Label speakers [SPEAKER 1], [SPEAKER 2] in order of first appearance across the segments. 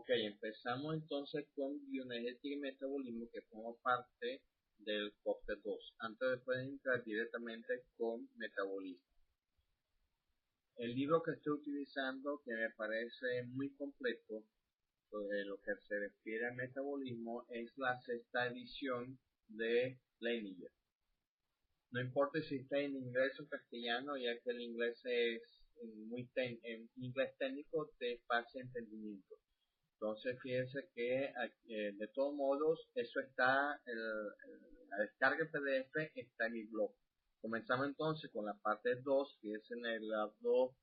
[SPEAKER 1] Ok, empezamos entonces con bioenergética y metabolismo, que forma parte del corte 2, antes de poder entrar directamente con metabolismo. El libro que estoy utilizando, que me parece muy completo sobre lo que se refiere al metabolismo, es la sexta edición de Leininger. No importa si está en inglés o castellano, ya que el inglés es en inglés técnico de fácil entendimiento. Entonces fíjense que de todos modos eso está, la descarga PDF está en mi blog. Comenzamos entonces con la parte 2, que es en el lado,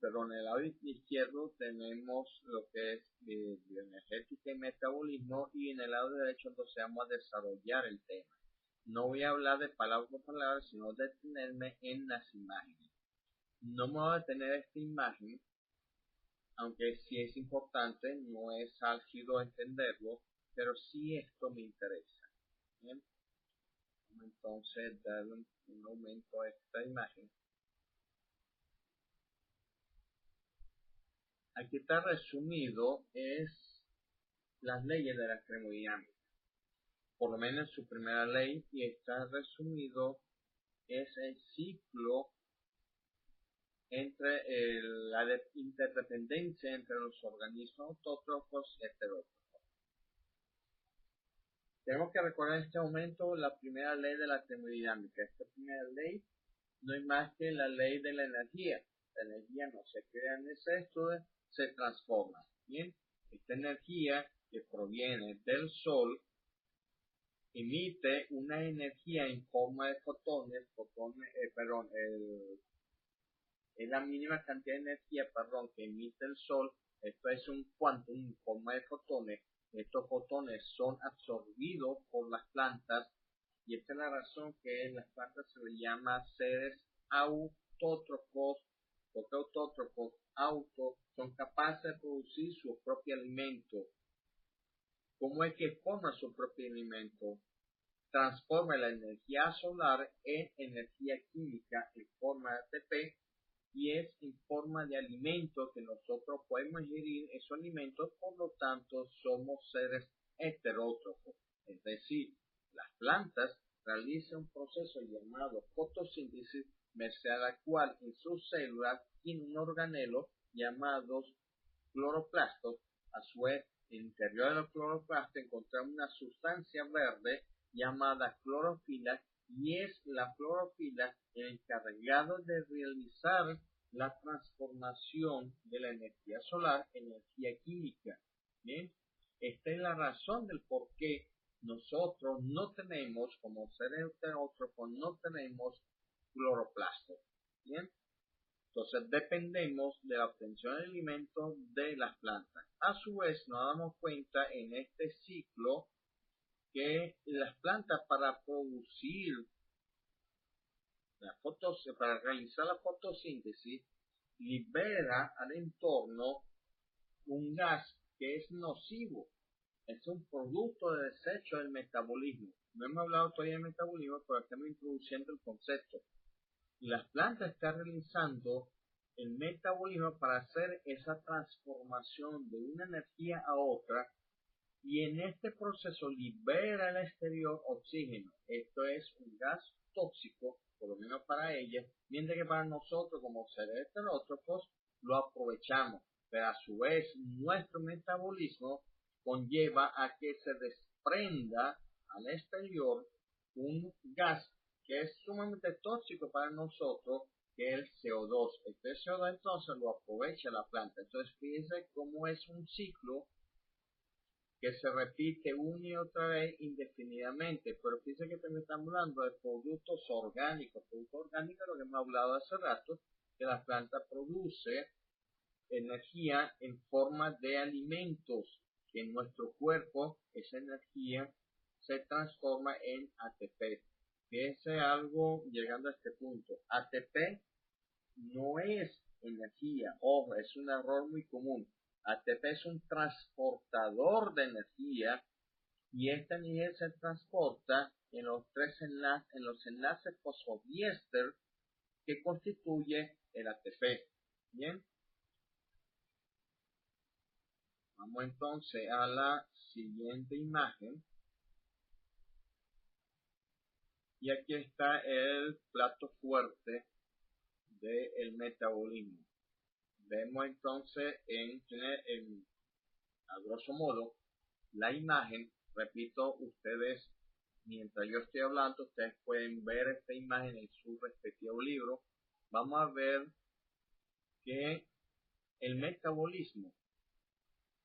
[SPEAKER 1] perdón, en el lado izquierdo tenemos lo que es bioenergética y metabolismo, y en el lado derecho entonces vamos a desarrollar el tema. No voy a hablar de palabra por palabra, sino de detenerme en las imágenes. No me voy a detener esta imagen, aunque sí es importante, no es álgido entenderlo, pero sí esto me interesa. Bien, entonces darle un aumento a esta imagen. Aquí está resumido es las leyes de la termodinámica, por lo menos su primera ley, y está resumido es el ciclo entre la interdependencia entre los organismos autótrofos y heterótrofos. Tenemos que recordar en este momento la primera ley de la termodinámica. Esta primera ley no es más que la ley de la energía. La energía no se crea en exceso, se transforma. Bien, esta energía que proviene del Sol emite una energía en forma de fotones, es la mínima cantidad de energía, que emite el Sol. Esto es un quantum en forma de fotones. Estos fotones son absorbidos por las plantas, y esta es la razón que las plantas se les llama seres autótrofos, porque autótrofos, son capaces de producir su propio alimento. ¿Cómo es que forman su propio alimento? Transforma la energía solar en energía química en forma de ATP, y es en forma de alimento que nosotros podemos ingerir esos alimentos. Por lo tanto somos seres heterótrofos, es decir, las plantas realizan un proceso llamado fotosíntesis, mediante la cual en sus células tienen un organelo llamados cloroplastos. A su vez, en el interior de los cloroplastos encontramos una sustancia verde llamada clorofila, y es la clorofila el encargado de realizar la transformación de la energía solar en energía química. ¿Bien? Esta es la razón del por qué nosotros no tenemos, como seres heterótrofos, no tenemos cloroplastos. ¿Bien? Entonces dependemos de la obtención de alimentos de las plantas. A su vez nos damos cuenta en este ciclo que las plantas, para producir para realizar la fotosíntesis, libera al entorno un gas que es nocivo. Es un producto de desecho del metabolismo. No hemos hablado todavía del metabolismo, pero estamos introduciendo el concepto. Las plantas están realizando el metabolismo para hacer esa transformación de una energía a otra, y en este proceso libera al exterior oxígeno. Esto es un gas tóxico, por lo menos para ellas, mientras que para nosotros como seres heterótrofos lo aprovechamos. Pero a su vez nuestro metabolismo conlleva a que se desprenda al exterior un gas que es sumamente tóxico para nosotros, que es el CO2. Este CO2 entonces lo aprovecha la planta. Entonces fíjense cómo es un ciclo que se repite una y otra vez indefinidamente. Pero fíjense que también estamos hablando de productos orgánicos. Productos orgánicos es lo que hemos hablado hace rato, que la planta produce energía en forma de alimentos, que en nuestro cuerpo esa energía se transforma en ATP. Fíjense algo llegando a este punto. ATP no es energía, ojo, es un error muy común. ATP es un transportador de energía, y esta energía se transporta en los enlaces fosfodiéster que constituye el ATP. Bien, Vamos entonces a la siguiente imagen. Y aquí está el plato fuerte del metabolismo. Vemos entonces a grosso modo la imagen. Repito, ustedes, mientras yo estoy hablando, ustedes pueden ver esta imagen en su respectivo libro. Vamos a ver que el metabolismo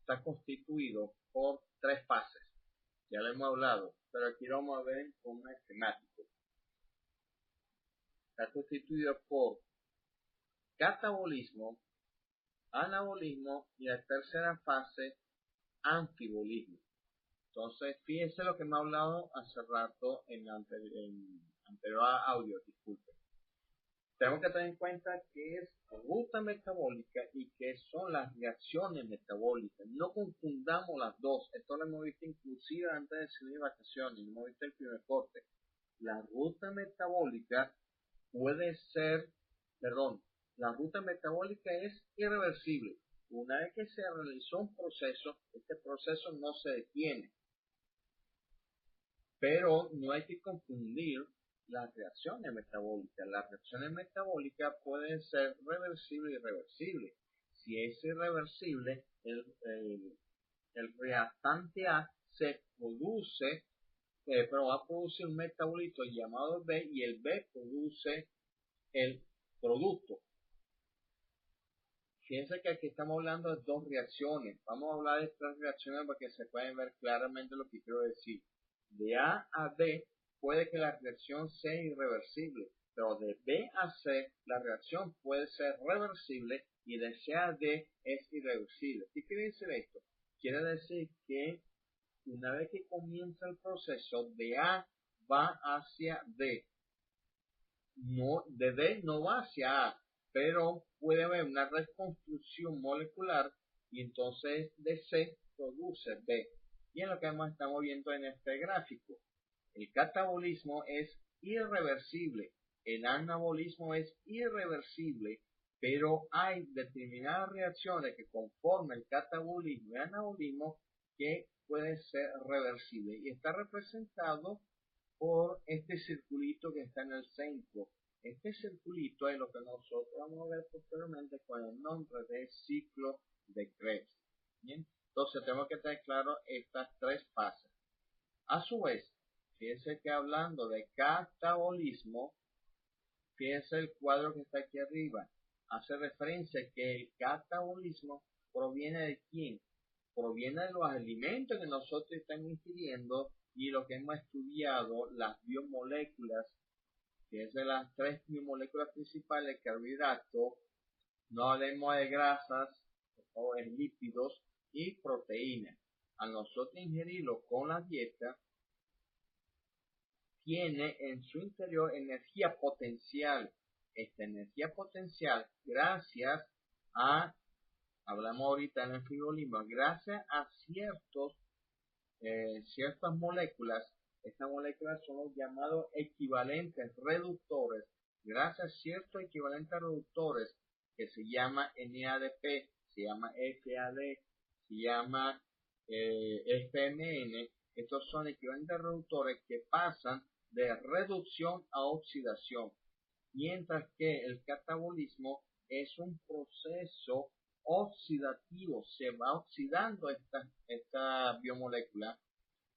[SPEAKER 1] está constituido por tres fases. Ya lo hemos hablado, pero aquí lo vamos a ver en forma esquemática. Está constituido por catabolismo, anabolismo y la tercera fase, anfibolismo. Entonces, fíjense lo que me ha hablado hace rato en anterior audio, disculpen. Tenemos que tener en cuenta que es ruta metabólica y que son las reacciones metabólicas. No confundamos las dos. Esto lo hemos visto inclusive antes de salir de vacaciones. Hemos visto el primer corte. La ruta metabólica la ruta metabólica es irreversible. Una vez que se realizó un proceso, este proceso no se detiene. Pero no hay que confundir las reacciones metabólicas. Las reacciones metabólicas pueden ser reversibles y irreversibles. Si es irreversible, el reactante A va a producir un metabolito llamado B y el B produce el producto. Fíjense que aquí estamos hablando de dos reacciones. Vamos a hablar de estas reacciones para que se puedan ver claramente lo que quiero decir. De A a B puede que la reacción sea irreversible, pero de B a C la reacción puede ser reversible y de C a D es irreversible. ¿Qué quiere decir esto? Quiere decir que una vez que comienza el proceso, de A va hacia D. De D no va hacia A, pero puede haber una reconstrucción molecular y entonces de C produce B. Y es lo que estamos viendo en este gráfico. El catabolismo es irreversible, el anabolismo es irreversible, pero hay determinadas reacciones que conforman el catabolismo y anabolismo que pueden ser reversibles y está representado por este circulito que está en el centro. Este circulito es lo que nosotros vamos a ver posteriormente con el nombre de ciclo de Krebs. ¿Bien? Entonces tenemos que tener claro estas tres fases. A su vez, fíjense que hablando de catabolismo, fíjense el cuadro que está aquí arriba. Hace referencia a que el catabolismo proviene de quién? Proviene de los alimentos que nosotros estamos ingiriendo y lo que hemos estudiado, las biomoléculas, que es de las tres biomoléculas principales, carbohidratos, no hablemos de grasas, o de lípidos y proteínas. Al nosotros ingerirlo con la dieta, tiene en su interior energía potencial. Esta energía potencial, gracias a, hablamos ahorita en el frigolismo, gracias a ciertas moléculas. Estas moléculas son los llamados equivalentes reductores. Gracias a ciertos equivalentes reductores que se llama NADP, se llama FAD, se llama FMN. Estos son equivalentes reductores que pasan de reducción a oxidación, mientras que el catabolismo es un proceso oxidativo, se va oxidando esta biomolécula,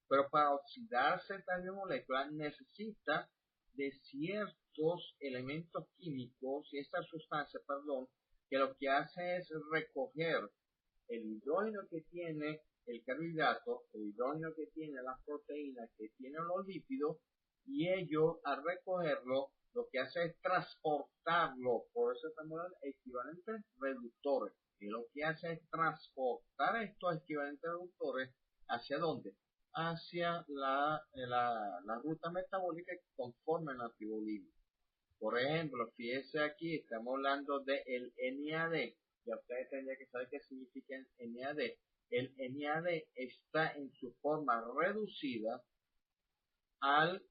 [SPEAKER 1] pero para oxidarse esta biomolécula necesita de ciertos elementos químicos y esta sustancia, que lo que hace es recoger el hidrógeno que tiene el carbohidrato, el hidrógeno que tiene las proteínas, que tienen los lípidos, y ello al recogerlo lo que hace es transportarlo. Por eso estamos hablando de equivalentes reductores, que lo que hace es transportar estos equivalentes reductores ¿hacia dónde? Hacia la ruta metabólica que conforman el anfibolismo. Por ejemplo, fíjense aquí, estamos hablando del NAD. Ya ustedes tendrían que saber qué significa el NAD. El NAD está en su forma reducida al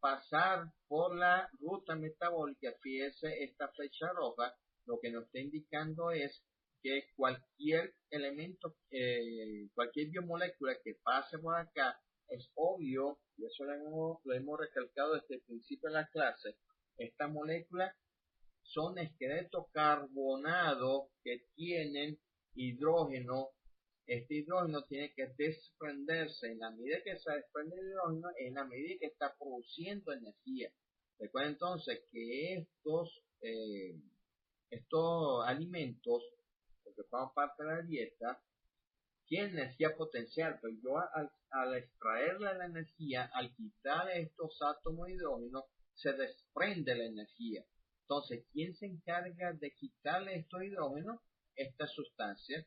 [SPEAKER 1] pasar por la ruta metabólica. Fíjense, esta flecha roja lo que nos está indicando es que cualquier elemento, cualquier biomolécula que pase por acá, es obvio, y eso lo hemos recalcado desde el principio de la clase, estas moléculas son esqueletos carbonados que tienen hidrógeno. Este hidrógeno tiene que desprenderse. En la medida que se desprende el hidrógeno, en la medida que está produciendo energía. Recuerden entonces que estos alimentos, porque forman parte de la dieta, tienen energía potencial, pero yo al extraerle la energía, al quitar estos átomos de hidrógeno, se desprende la energía. Entonces, ¿quién se encarga de quitarle estos hidrógenos? Esta sustancia.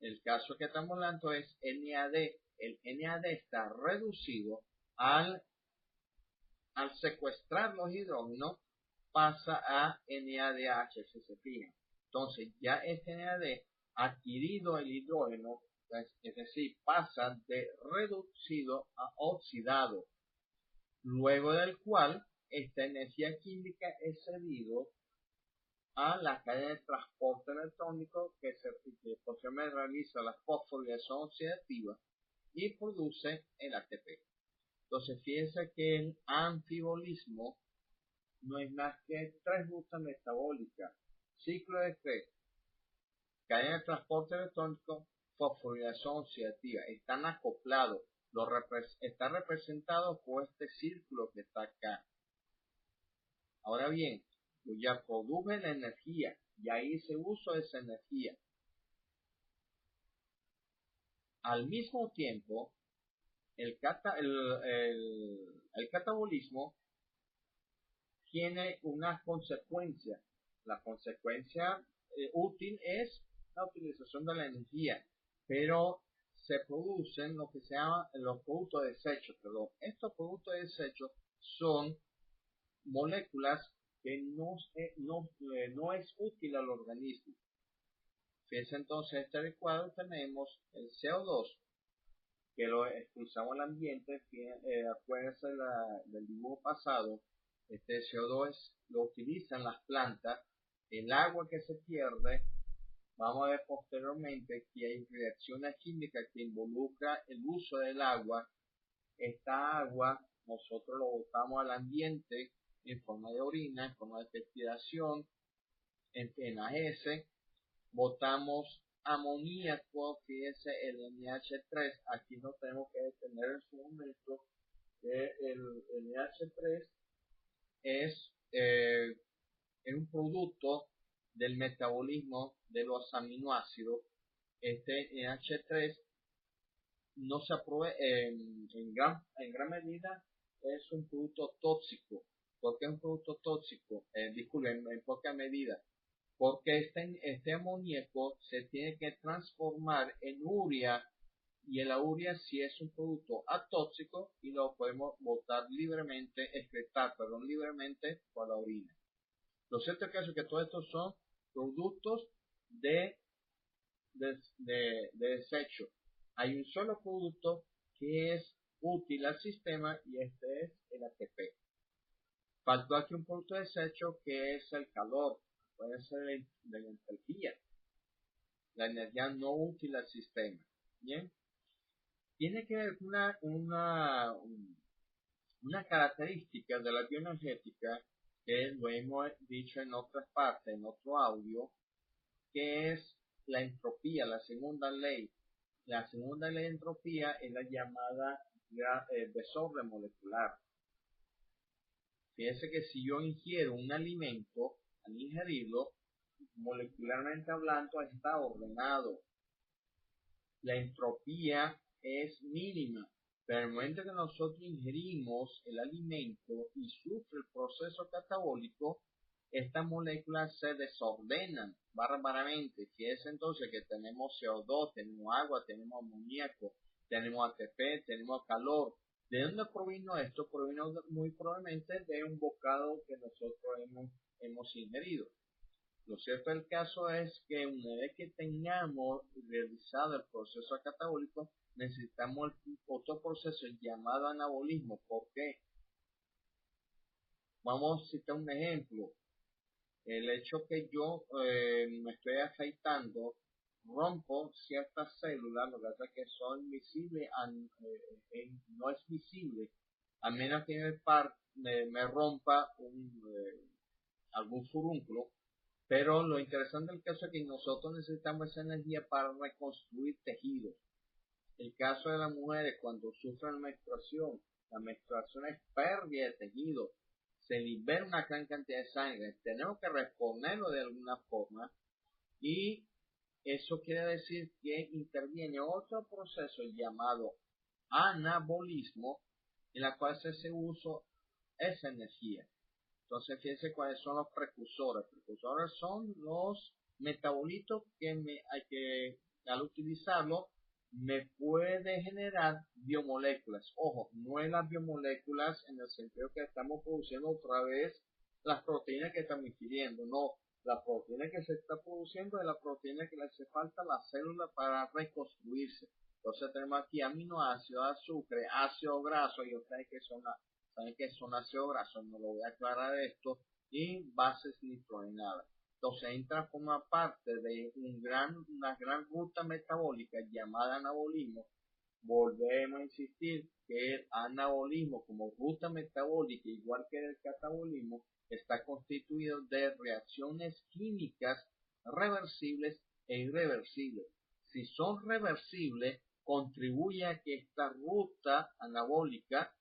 [SPEAKER 1] El caso que estamos hablando es NAD. El NAD está reducido al secuestrar los hidrógenos, pasa a NADH, si se fijan. Entonces, ya este NAD ha adquirido el hidrógeno, es decir, pasa de reducido a oxidado, luego del cual esta energía química es cedido a la cadena de transporte electrónico que posteriormente realiza la fosforilación oxidativa y produce el ATP. Entonces, fíjense que el anfibolismo no es más que tres rutas metabólicas, ciclo de Krebs, cadena de transporte electrónico, fosforilación oxidativa. Están acoplados, está representado por este círculo que está acá. Ahora bien, yo ya produje la energía, ya hice uso de esa energía. Al mismo tiempo, el catabolismo tiene una consecuencia. La consecuencia útil es la utilización de la energía, pero se producen lo que se llama los productos de desecho. Estos productos de desecho son moléculas que no es útil al organismo. Fíjense entonces, este cuadro tenemos el CO2, que lo expulsamos al ambiente. Acuérdense del dibujo pasado. Este CO2 lo utilizan las plantas. El agua que se pierde, vamos a ver posteriormente que hay reacciones químicas que involucran el uso del agua. Esta agua nosotros lo botamos al ambiente en forma de orina, en forma de respiración, en las heces. Botamos amoníaco, que es el NH3. Aquí no tenemos que detener en su momento que el NH3 es un producto del metabolismo de los aminoácidos. Este NH3 no se aprueba en gran medida, es un producto tóxico. ¿Por qué es un producto tóxico? Disculpen, en poca medida. Porque este amoníaco se tiene que transformar en urea, y la urea sí es un producto atóxico y lo podemos botar libremente, excretar libremente por la orina. Lo cierto es que todos estos son productos de desecho. Hay un solo producto que es útil al sistema y este es el ATP. Faltó aquí un producto de desecho que es el calor, puede ser de la entropía, la energía no útil al sistema. Bien, tiene que ver una característica de la bioenergética que lo hemos dicho en otras partes, en otro audio, que es la entropía, la segunda ley. La segunda ley de entropía es la llamada desorden molecular. Fíjense que si yo ingiero un alimento, al ingerirlo, molecularmente hablando, está ordenado. La entropía es mínima, pero en el momento que nosotros ingerimos el alimento y sufre el proceso catabólico, estas moléculas se desordenan bárbaramente. Fíjense entonces que tenemos CO2, tenemos agua, tenemos amoníaco, tenemos ATP, tenemos calor. ¿De dónde provino esto? Provino muy probablemente de un bocado que nosotros hemos ingerido. Lo cierto del caso es que una vez que tengamos realizado el proceso catabólico, necesitamos otro proceso llamado anabolismo. ¿Por qué? Vamos a citar un ejemplo. El hecho que yo me estoy afeitando, rompo ciertas células, lo que hace es que son visibles, no es visible, a menos que me rompa algún furúnculo. Pero lo interesante del caso es que nosotros necesitamos esa energía para reconstruir tejidos. El caso de las mujeres cuando sufren menstruación, la menstruación es pérdida de tejido, se libera una gran cantidad de sangre, tenemos que reponerlo de alguna forma y eso quiere decir que interviene otro proceso llamado anabolismo en la cual se hace uso esa energía. Entonces fíjense cuáles son los precursores. Precursores son los metabolitos que al utilizarlo me puede generar biomoléculas. Ojo, no es las biomoléculas en el sentido que estamos produciendo otra vez las proteínas que estamos ingiriendo, no. La proteína que se está produciendo es la proteína que le hace falta a la célula para reconstruirse. Entonces tenemos aquí aminoácidos, azúcar, ácido graso, y ustedes saben que son ácidos grasos, no lo voy a aclarar esto, y bases nitrogenadas. Entonces entra forma parte de una gran ruta metabólica llamada anabolismo. Volvemos a insistir que el anabolismo como ruta metabólica, igual que el catabolismo, está constituido de reacciones químicas reversibles e irreversibles. Si son reversibles, contribuye a que esta ruta anabólica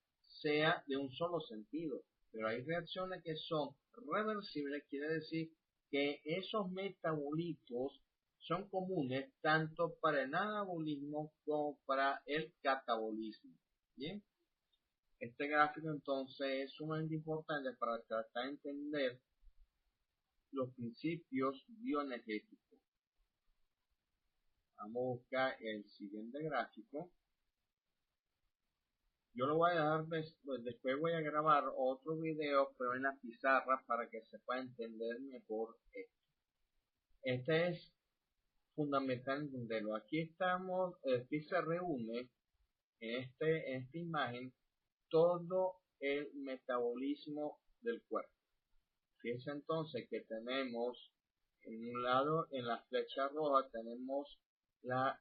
[SPEAKER 1] sea de un solo sentido. Pero hay reacciones que son reversibles, quiere decir que esos metabolitos son comunes tanto para el anabolismo como para el catabolismo. Bien, este gráfico entonces es sumamente importante para tratar de entender los principios bioenergéticos. Vamos a buscar el siguiente gráfico. Yo lo voy a dejar después voy a grabar otro video, pero en la pizarra para que se pueda entender mejor esto. Este es fundamental entenderlo. Aquí estamos, aquí se reúne en esta imagen todo el metabolismo del cuerpo. Fíjense entonces que tenemos en un lado, en la flecha roja, tenemos las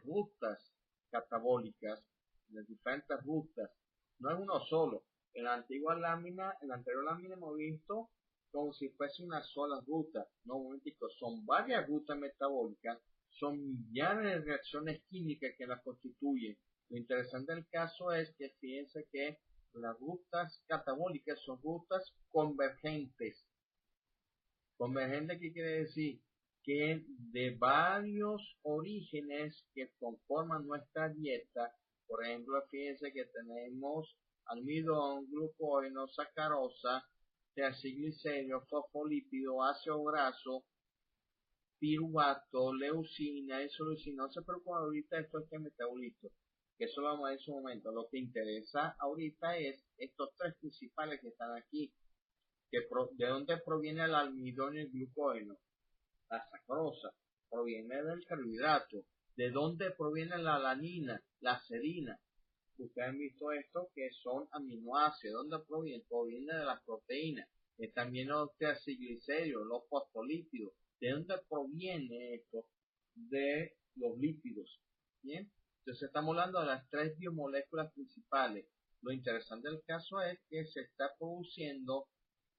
[SPEAKER 1] rutas catabólicas, las diferentes rutas. No es uno solo. En la anterior lámina hemos visto como si fuese una sola ruta. No, un momentico, son varias rutas metabólicas, son millares de reacciones químicas que las constituyen. Lo interesante del caso es que fíjense que las rutas catabólicas son rutas convergentes. Convergente, ¿qué quiere decir? Que de varios orígenes que conforman nuestra dieta, por ejemplo, fíjense que tenemos almidón, glucógeno, sacarosa, teacilglicerio, fosfolípido, ácido graso, piruvato, leucina, isoleucina. No se preocupen ahorita, esto es que metabolito, que eso lo vamos a ver en su momento. Lo que interesa ahorita es estos tres principales que están aquí. ¿De dónde proviene el almidón y el glucógeno? La sacarosa proviene del carbohidrato. ¿De dónde proviene la alanina, la serina? Ustedes han visto esto que son aminoácidos. ¿De dónde proviene? Proviene de las proteínas. También los teacilglicéridos, los fosfolípidos. ¿De dónde proviene esto? De los lípidos. Bien, entonces estamos hablando de las tres biomoléculas principales. Lo interesante del caso es que se está produciendo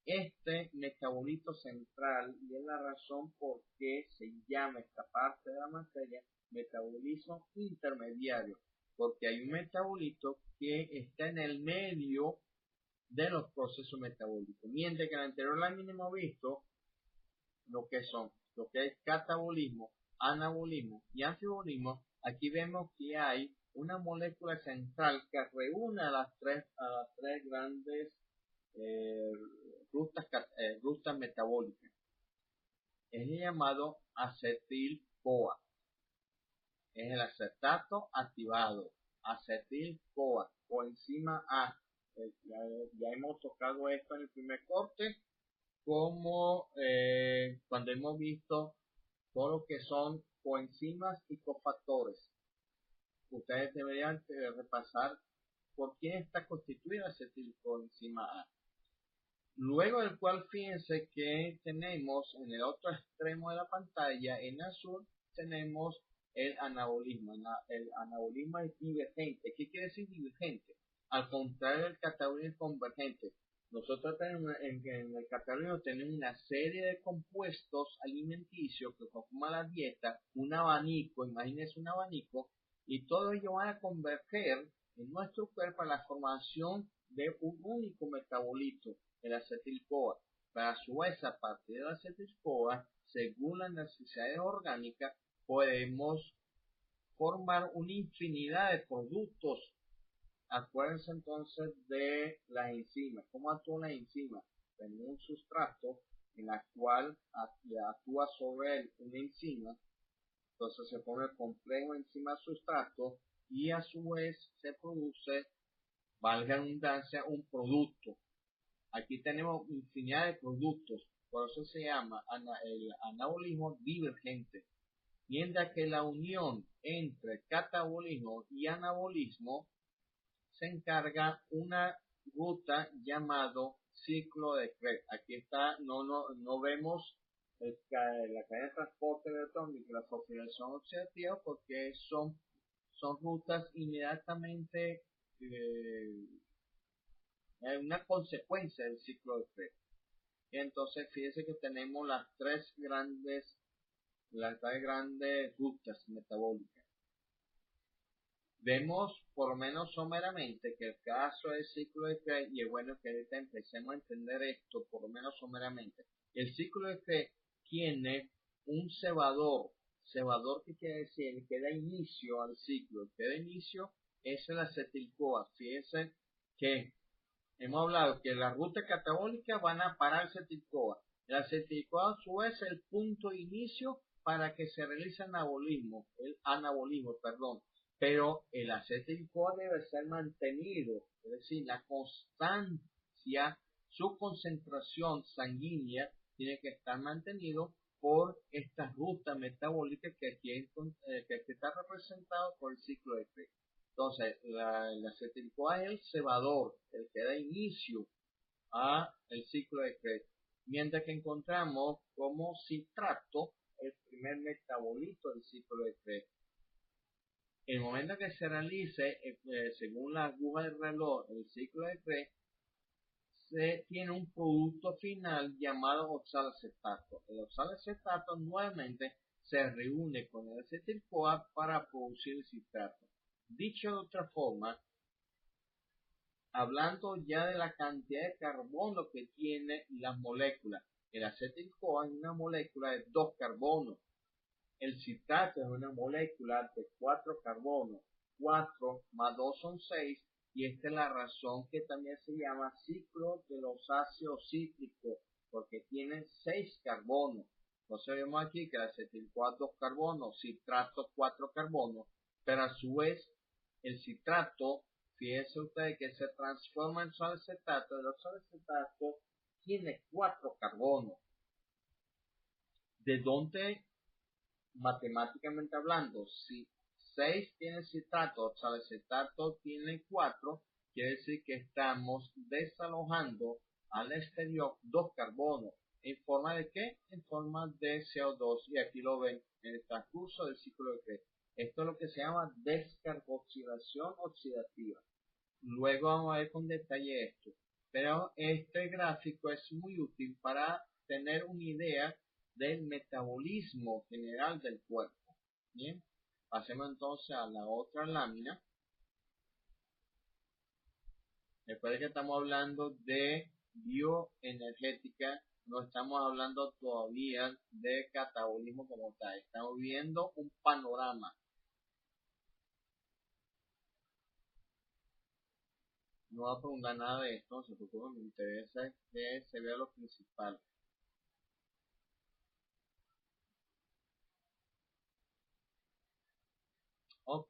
[SPEAKER 1] este metabolito central y es la razón por qué se llama esta parte de la materia metabolismo intermediario, porque hay un metabolito que está en el medio de los procesos metabólicos, mientras que en la anterior lámina hemos visto lo que es catabolismo, anabolismo y antibolismo. Aquí vemos que hay una molécula central que reúne a las tres grandes eh, rutas metabólicas. Es llamado acetil-CoA. Es el acetato activado. Acetil-CoA, coenzima A. Ya hemos tocado esto en el primer corte, como cuando hemos visto todo lo que son coenzimas y cofactores. Ustedes deberían repasar por quién está constituida acetilcoenzima A. Luego del cual fíjense que tenemos en el otro extremo de la pantalla, en azul, tenemos el anabolismo. El anabolismo es divergente. ¿Qué quiere decir divergente? Al contrario del catabolismo convergente. Nosotros tenemos, en el catabolismo tenemos una serie de compuestos alimenticios que conforman la dieta, un abanico, imagínense un abanico, y todos ellos van a converger en nuestro cuerpo a la formación de un único metabolito, el acetil-CoA. Pero a su vez, a partir del acetil-CoA, según las necesidades orgánicas, podemos formar una infinidad de productos. Acuérdense entonces de las enzimas. ¿Cómo actúan las enzimas? Tenemos un sustrato en la cual actúa sobre él una enzima, entonces se pone el complejo enzima sustrato y a su vez se produce, valga la redundancia, un producto. Aquí tenemos infinidad de productos, por eso se llama el anabolismo divergente. Mientras que la unión entre catabolismo y anabolismo se encarga una ruta llamado ciclo de Krebs. Aquí está, no vemos la cadena de transporte electrónico y la fosforilación oxidativa porque son rutas inmediatamente una consecuencia del ciclo de Krebs. Entonces, fíjense que tenemos las tres grandes rutas metabólicas. Vemos, por lo menos someramente, que el caso del ciclo de Krebs, y es bueno que ahorita empecemos a entender esto, por lo menos someramente. El ciclo de Krebs tiene un cebador. ¿Cebador qué quiere decir? El que da inicio al ciclo. El que da inicio es el acetil-CoA. Fíjense que hemos hablado que las rutas catabólicas van a parar el acetil-CoA. El acetil-CoA a su vez es el punto de inicio para que se realice el anabolismo, pero el acetil-CoA debe ser mantenido, es decir, la constancia, su concentración sanguínea tiene que estar mantenido por esta ruta metabólica que aquí está representado por el ciclo de Krebs. Entonces, el acetil-CoA es el cebador, el que da inicio a el ciclo de Krebs, mientras que encontramos como citrato el primer metabolito del ciclo de Krebs. El momento que se realice, según la aguja del reloj, el ciclo de Krebs, se tiene un producto final llamado oxalacetato. El oxalacetato nuevamente se reúne con el acetil-CoA para producir el citrato. Dicho de otra forma, hablando ya de la cantidad de carbono que tiene las moléculas, el acetil-CoA es una molécula de 2 carbonos. El citrato es una molécula de 4 carbonos. 4 más 2 son 6, y esta es la razón que también se llama ciclo de los ácidos cítricos, porque tienen 6 carbonos. Entonces vemos aquí que el acetil-CoA 2 carbonos, citrato 4 carbonos, pero a su vez el citrato, fíjense ustedes que se transforma en oxalacetato. El oxalacetato tiene 4 carbonos. ¿De dónde? Matemáticamente hablando, si 6 tiene citrato, oxalacetato tiene 4, quiere decir que estamos desalojando al exterior 2 carbonos. ¿En forma de qué? En forma de CO2, y aquí lo ven en el transcurso del ciclo de Krebs. Esto es lo que se llama descarboxilación oxidativa. Luego vamos a ver con detalle esto, pero este gráfico es muy útil para tener una idea del metabolismo general del cuerpo. Bien, pasemos entonces a la otra lámina. Recuerden que estamos hablando de bioenergética, no estamos hablando todavía de catabolismo como tal, estamos viendo un panorama. No voy a preguntar nada de esto, se preocupen, me interesa que se vea lo principal. Ok,